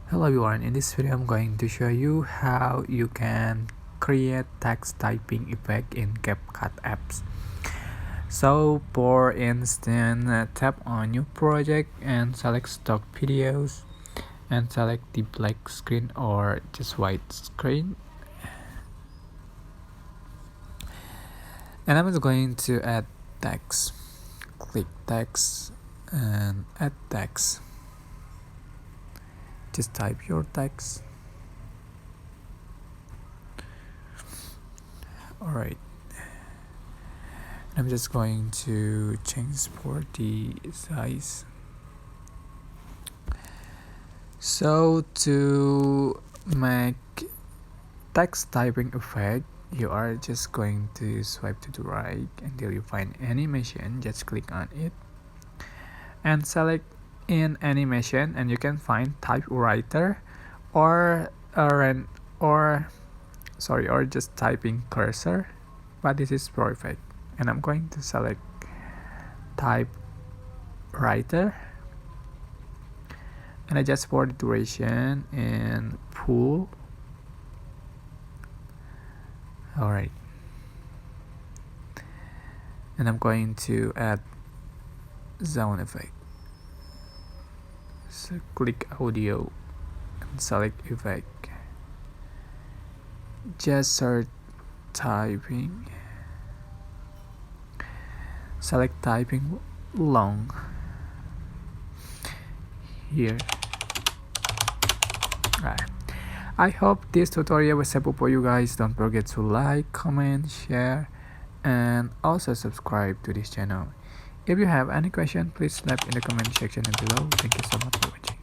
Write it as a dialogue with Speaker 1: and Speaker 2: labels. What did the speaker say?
Speaker 1: Hello everyone, in this video I'm going to show you how you can create text typing effect in CapCut apps. So for instance, tap on new project and select stock videos and select the black screen or just white screen. And I'm just going to add text. Click text and add text. Just type your text. Alright, I'm just going to change for the size. So to make text typing effect, you are just going to swipe to the right until you find animation. Just click on it and select in animation, and you can find typewriter or just typing cursor, but this is perfect. And I'm going to select typewriter and adjust for the duration and pull. Alright, and I'm going to add sound effect. So click audio and select effect. Just start typing. Select typing long here. Right. I hope this tutorial was helpful for you guys. Don't forget to like, comment, share, and also subscribe to this channel. If you have any question, please leave in the comment section below. Thank you so much for watching.